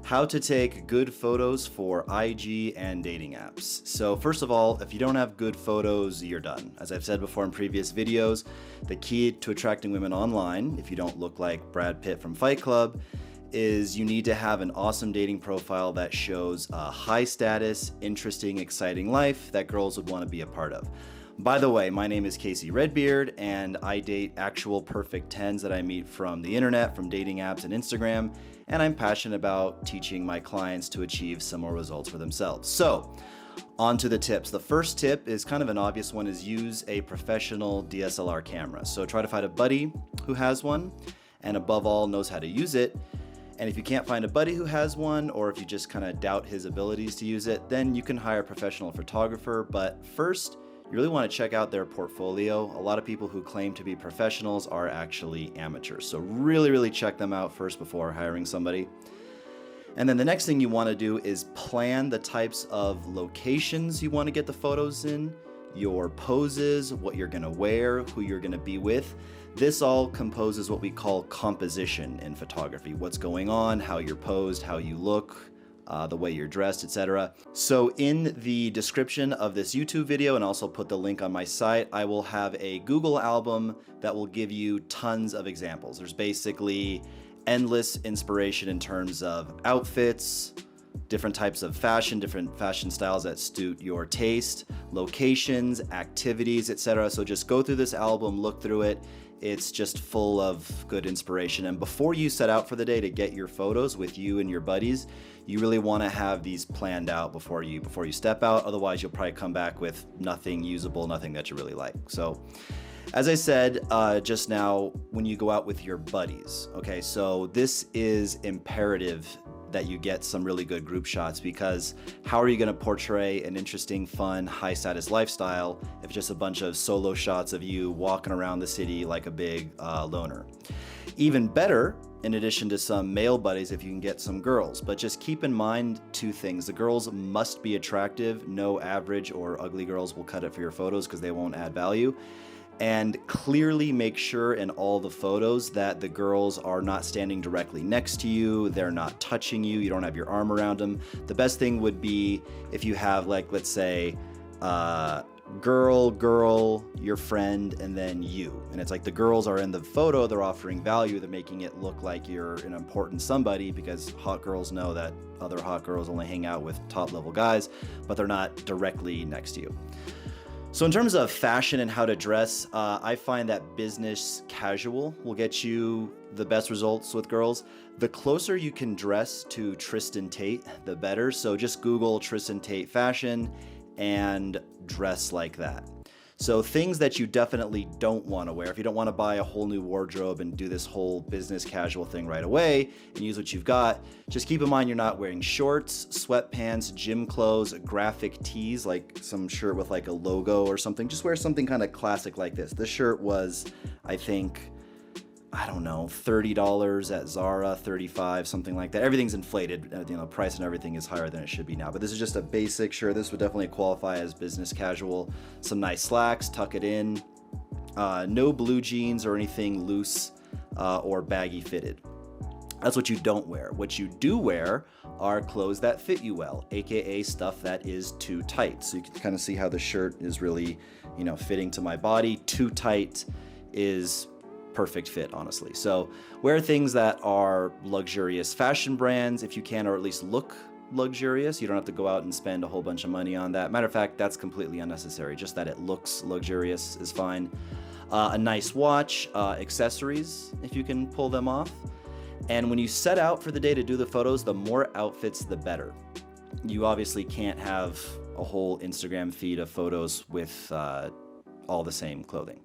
How to take good photos for IG and dating apps. So first of all, if you don't have good photos, you're done. As I've said before in previous videos, the key to attracting women online, if you don't look like Brad Pitt from Fight Club, is you need to have an awesome dating profile that shows a high status, interesting, exciting life that girls would want to be a part of. By the way, my name is Casey Redbeard, and I date actual perfect 10s that I meet from the internet, from dating apps and Instagram, and I'm passionate about teaching my clients to achieve similar results for themselves. So, on to the tips. The first tip is kind of an obvious one, is use a professional DSLR camera. So try to find a buddy who has one, and above all, knows how to use it. And if you can't find a buddy who has one, or if you just kind of doubt his abilities to use it, then you can hire a professional photographer. But first, you really want to check out their portfolio. A lot of people who claim to be professionals are actually amateurs. So really check them out first before hiring somebody. And then the next thing you want to do is plan the types of locations you want to get the photos in, your poses, what you're going to wear, who you're going to be with. This all composes what we call composition in photography. What's going on, how you're posed, how you look, the way you're dressed, etc. So in the description of this YouTube video, and also put the link on my site, I will have a Google album that will give you tons of examples. There's basically endless inspiration in terms of outfits, different types of fashion, different fashion styles that suit your taste, locations, activities, etc. So just go through this album, look through it. It's just full of good inspiration. And before you set out for the day to get your photos with you and your buddies, you really want to have these planned out before you step out. Otherwise, you'll probably come back with nothing usable, nothing that you really like. So, as I said just now, when you go out with your buddies, okay, so this is imperative that you get some really good group shots, because how are you going to portray an interesting, fun, high status lifestyle if just a bunch of solo shots of you walking around the city like a big loner? Even better, in addition to some male buddies, if you can get some girls. But just keep in mind two things. The girls must be attractive. No average or ugly girls will cut it for your photos because they won't add value. And clearly make sure in all the photos that the girls are not standing directly next to you, they're not touching you, you don't have your arm around them. The best thing would be if you have, like, let's say, girl, your friend, and then you. And it's like the girls are in the photo, they're offering value, they're making it look like you're an important somebody, because hot girls know that other hot girls only hang out with top level guys, but they're not directly next to you. So in terms of fashion and how to dress, I find that business casual will get you the best results with girls. The closer you can dress to Tristan Tate, the better. So just Google Tristan Tate fashion and dress like that. So things that you definitely don't want to wear, if you don't want to buy a whole new wardrobe and do this whole business casual thing right away and use what you've got, just keep in mind you're not wearing shorts, sweatpants, gym clothes, graphic tees, like some shirt with like a logo or something. Just wear something kind of classic like this. This shirt was, I think, I don't know, $30 at Zara, $35, something like that. Everything's inflated, price and everything is higher than it should be now. But this is just a basic shirt. This would definitely qualify as business casual. Some nice slacks, tuck it in. No blue jeans or anything loose or baggy fitted. That's what you don't wear. What you do wear are clothes that fit you well, aka stuff that is too tight. So you can kind of see how the shirt is really, fitting to my body. Too tight is perfect fit, honestly. So wear things that are luxurious fashion brands if you can, or at least look luxurious. You don't have to go out and spend a whole bunch of money on that. Matter of fact, that's completely unnecessary. Just that it looks luxurious is fine. A nice watch, accessories, if you can pull them off. And when you set out for the day to do the photos, the more outfits, the better. You obviously can't have a whole Instagram feed of photos with all the same clothing.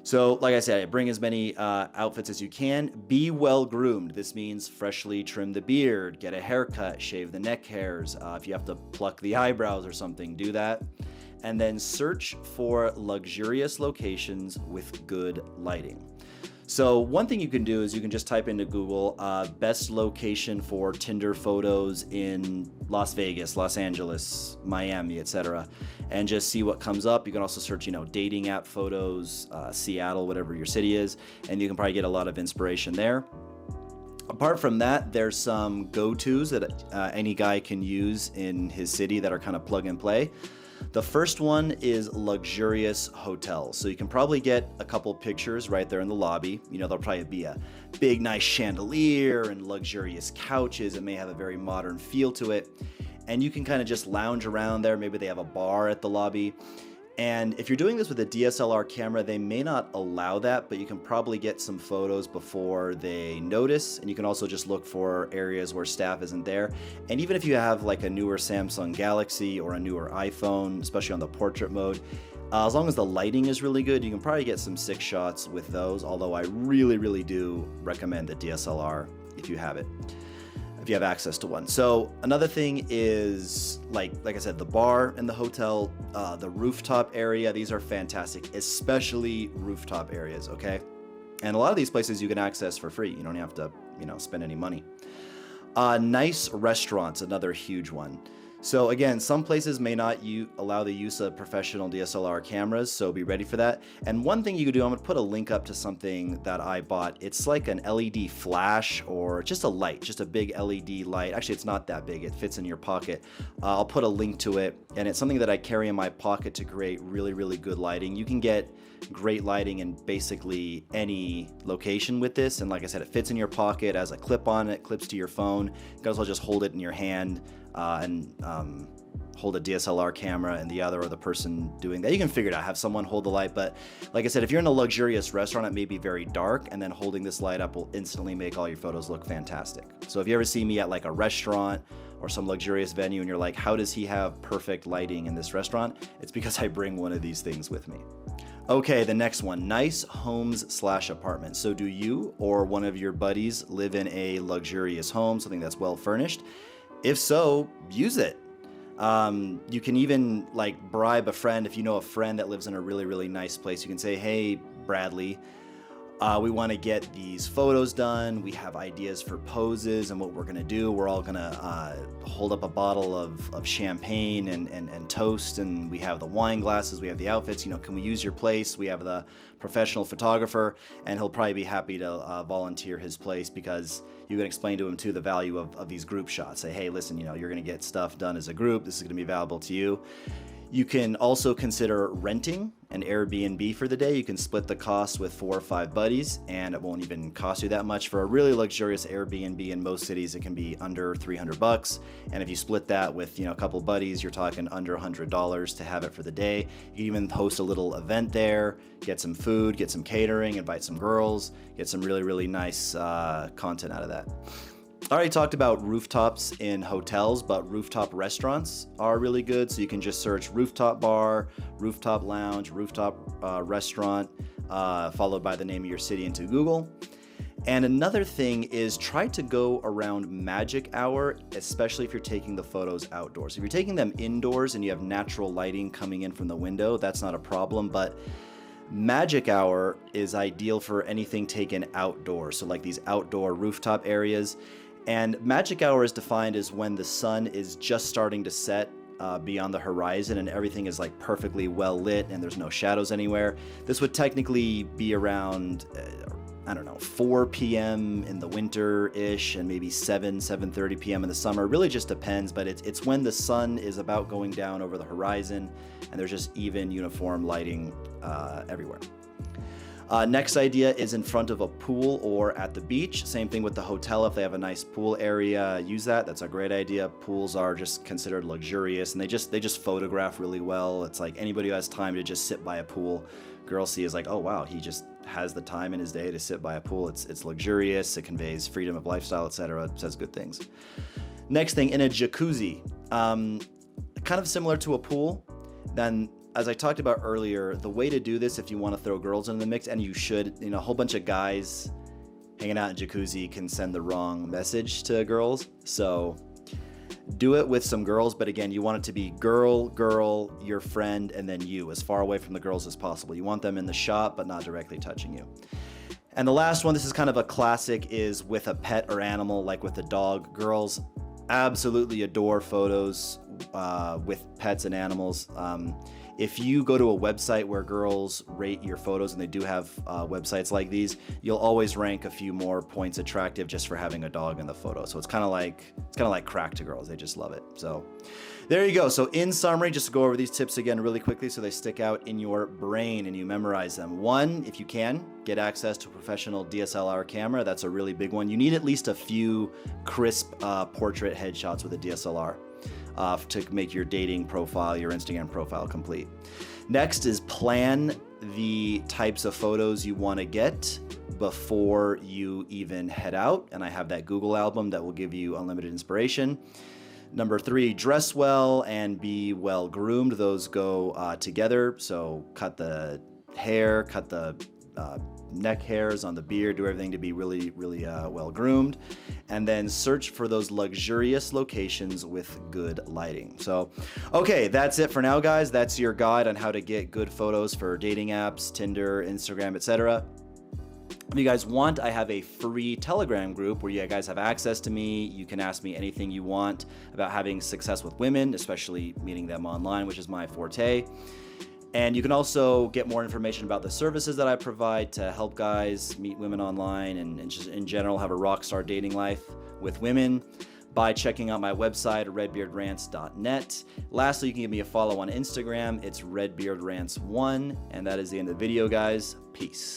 So, like I said, bring as many outfits as you can. Be well groomed. This means freshly trim the beard, get a haircut, shave the neck hairs. If you have to pluck the eyebrows or something, do that. And then search for luxurious locations with good lighting. So one thing you can do is you can just type into Google best location for Tinder photos in Las Vegas, Los Angeles, Miami, etc. and just see what comes up. You can also search, dating app photos, Seattle, whatever your city is, and you can probably get a lot of inspiration there. Apart from that, there's some go-tos that any guy can use in his city that are kind of plug and play. The first one is luxurious hotels. So you can probably get a couple pictures right there in the lobby. You know, there'll probably be a big, nice chandelier and luxurious couches. It may have a very modern feel to it. And you can kind of just lounge around there. Maybe they have a bar at the lobby. And if you're doing this with a DSLR camera, they may not allow that, but you can probably get some photos before they notice. And you can also just look for areas where staff isn't there. And even if you have like a newer Samsung Galaxy or a newer iPhone, especially on the portrait mode, as long as the lighting is really good, you can probably get some sick shots with those. Although I really, really do recommend the DSLR if you have it, if you have access to one. So another thing is, like I said, the bar in the hotel, the rooftop area. These are fantastic, especially rooftop areas, okay? And a lot of these places you can access for free. You don't have to, spend any money. Nice restaurants, another huge one. So again, some places may not allow the use of professional DSLR cameras, so be ready for that. And one thing you could do, I'm gonna put a link up to something that I bought. It's like an LED flash or just a light, just a big LED light. Actually, it's not that big, it fits in your pocket. I'll put a link to it, and it's something that I carry in my pocket to create really, really good lighting. You can get great lighting in basically any location with this, and like I said, it fits in your pocket, has a clip on it, clips to your phone. You can also just hold it in your hand and hold a DSLR camera in the other, or the person doing that. You can figure it out, have someone hold the light. But like I said, if you're in a luxurious restaurant, it may be very dark, and then holding this light up will instantly make all your photos look fantastic. So if you ever see me at like a restaurant or some luxurious venue and you're like, how does he have perfect lighting in this restaurant? It's because I bring one of these things with me. Okay, the next one, nice homes/apartments. So do you or one of your buddies live in a luxurious home, something that's well furnished? If so, use it. You can even like bribe a friend. If you know a friend that lives in a really, really nice place, you can say, hey, Bradley, we want to get these photos done. We have ideas for poses and what we're going to do. We're all going to hold up a bottle of champagne and toast, and we have the wine glasses, we have the outfits. Can we use your place? We have the professional photographer, and he'll probably be happy to volunteer his place, because you can explain to him too the value of these group shots. Say, hey, listen, you're going to get stuff done as a group. This is going to be valuable to you. You can also consider renting an Airbnb for the day. You can split the cost with 4 or 5 buddies, and it won't even cost you that much. For a really luxurious Airbnb in most cities, it can be under $300. And if you split that with a couple buddies, you're talking under $100 to have it for the day. You can even host a little event there, get some food, get some catering, invite some girls, get some really, really nice content out of that. I already talked about rooftops in hotels, but rooftop restaurants are really good. So you can just search rooftop bar, rooftop lounge, rooftop restaurant, followed by the name of your city into Google. And another thing is, try to go around magic hour, especially if you're taking the photos outdoors. If you're taking them indoors and you have natural lighting coming in from the window, that's not a problem. But magic hour is ideal for anything taken outdoors. So like these outdoor rooftop areas. And magic hour is defined as when the sun is just starting to set beyond the horizon and everything is like perfectly well lit and there's no shadows anywhere. This would technically be around, 4 p.m. in the winter-ish, and maybe 7:30 p.m. in the summer. It really just depends, but it's when the sun is about going down over the horizon and there's just even uniform lighting everywhere. Next idea is in front of a pool or at the beach. Same thing with the hotel. If they have a nice pool area, use that. That's a great idea. Pools are just considered luxurious, and they just photograph really well. It's like anybody who has time to just sit by a pool, girls see is like, oh wow, he just has the time in his day to sit by a pool. It's luxurious. It conveys freedom of lifestyle, etc. It says good things. Next thing, in a jacuzzi, kind of similar to a pool. Then, as I talked about earlier, the way to do this if you want to throw girls into the mix, and you should, a whole bunch of guys hanging out in jacuzzi can send the wrong message to girls. So do it with some girls, but again, you want it to be girl, your friend, and then you, as far away from the girls as possible. You want them in the shot, but not directly touching you. And the last one, this is kind of a classic, is with a pet or animal, like with a dog. Girls absolutely adore photos with pets and animals. If you go to a website where girls rate your photos, and they do have websites like these, you'll always rank a few more points attractive just for having a dog in the photo. So it's kind of like crack to girls. They just love it. So there you go. So in summary, just to go over these tips again really quickly so they stick out in your brain and you memorize them. One, if you can, get access to a professional DSLR camera. That's a really big one. You need at least a few crisp portrait headshots with a DSLR. To make your dating profile, your Instagram profile complete. Next is plan the types of photos you want to get before you even head out. And I have that Google album that will give you unlimited inspiration. Number 3, dress well and be well groomed. Those go together. So cut the hair, cut the neck hairs on the beard, do everything to be really well groomed, and then search for those luxurious locations with good lighting. So okay, that's it for now, guys. That's your guide on how to get good photos for dating apps, Tinder, Instagram, etc. If you guys want, I have a free Telegram group where you guys have access to me. You can ask me anything you want about having success with women, especially meeting them online, which is my forte. And you can also get more information about the services that I provide to help guys meet women online and just in general have a rock star dating life with women by checking out my website, redbeardrantz.net. Lastly, you can give me a follow on Instagram. It's redbeardrantz1. And that is the end of the video, guys. Peace.